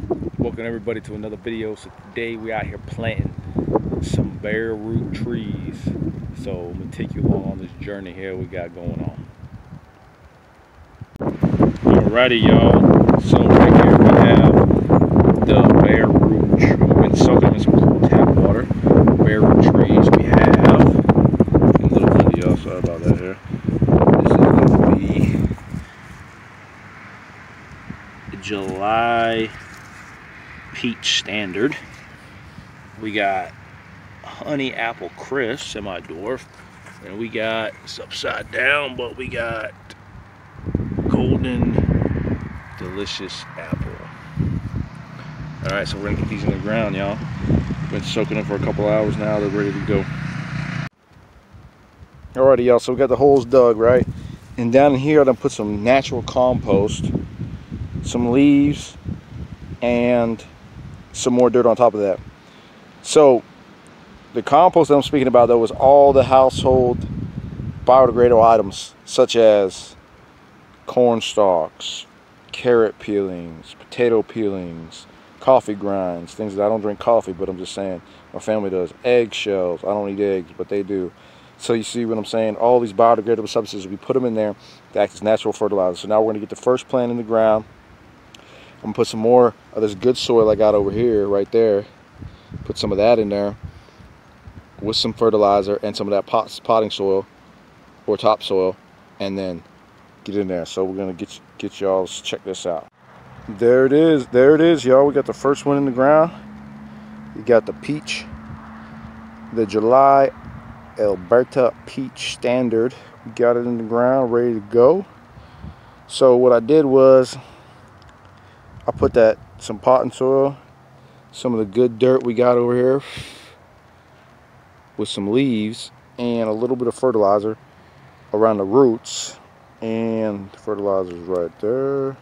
Welcome everybody to another video. So today we out here planting some bare root trees. So I'm gonna take you along on this journey here we got going on. Alrighty y'all, so right here we have the bare root tree. We've been soaking in some cool tap water. Bare root trees we have. A little windy y'all, sorry about that here. This is gonna be July peach standard. We got honey apple crisp, semi-dwarf, and we got, it's upside down, but we got golden delicious apple. All right, so we're gonna get these in the ground, y'all. Been soaking them for a couple hours now. They're ready to go. Alrighty, y'all. So we got the holes dug, right? And down in here, I'm gonna put some natural compost, some leaves, and some more dirt on top of that. So the compost that I'm speaking about though is all the household biodegradable items such as corn stalks, carrot peelings, potato peelings, coffee grinds, things that I don't drink coffee, but I'm just saying my family does. Egg shells, I don't eat eggs, but they do. So you see what I'm saying? All these biodegradable substances, we put them in there to act as natural fertilizer. So now we're gonna get the first plant in the ground. I'm gonna put some more of this good soil I got over here, right there. Put some of that in there with some fertilizer and some of that potting soil or topsoil, and then get in there. So we're gonna get y'all to check this out. There it is, y'all. We got the first one in the ground. You got the peach, the July Alberta peach standard. We got it in the ground, ready to go. So what I did was I put some potting soil, some of the good dirt we got over here with some leaves and a little bit of fertilizer around the roots, and the fertilizer's right there.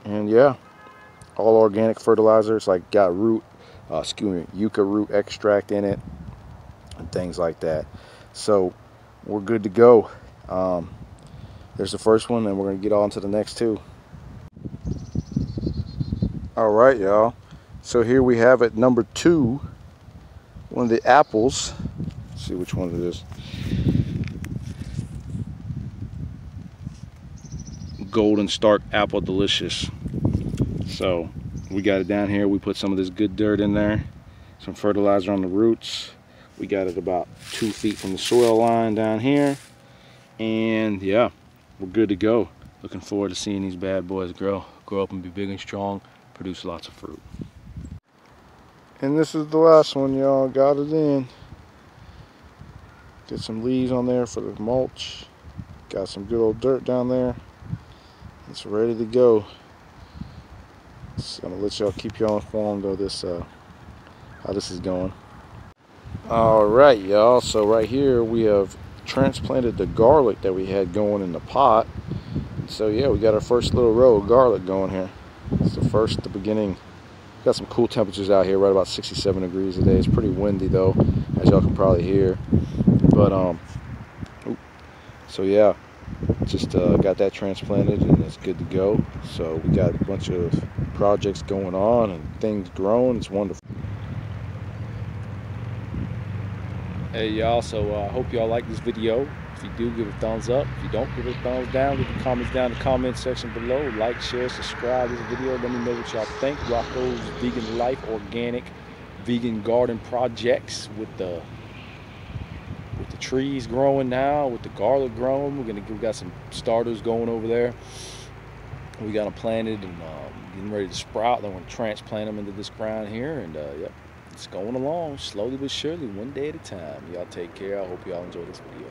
And yeah, all organic fertilizer. It's like got yucca root extract in it and things like that. So we're good to go. There's the first one, and we're gonna get on to the next two. All right, y'all. So here we have it, number 2, one of the apples. Let's see which one it is. Golden Stark Apple Delicious. So we got it down here. We put some of this good dirt in there, some fertilizer on the roots. We got it about 2 feet from the soil line down here, and yeah, we're good to go. Looking forward to seeing these bad boys grow up and be big and strong, produce lots of fruit. And this is the last one, y'all. Got it in. Get some leaves on there for the mulch. Got some good old dirt down there. It's ready to go. So I'm gonna let y'all, keep y'all informed of this, how this is going. All right, y'all. So right here we have transplanted the garlic that we had going in the pot. So yeah, we got our first little row of garlic going here. It's the beginning. Got some cool temperatures out here, right about 67 degrees today. It's pretty windy though, as y'all can probably hear. But so yeah, just got that transplanted and it's good to go. So we got a bunch of projects going on and things growing. It's wonderful. Hey y'all, so I hope y'all like this video. If you do, give it a thumbs up. If you don't, give it a thumbs down. Leave the comments down in the comment section below. Like, share, subscribe to this video. Let me know what y'all think. Rocco's Vegan Life Organic Vegan Garden Projects with the trees growing now, with the garlic growing. We got some starters going over there. We got them planted and getting ready to sprout. Then we're gonna transplant them into this ground here, and yep, it's going along slowly but surely, one day at a time. Y'all take care. I hope y'all enjoy this video.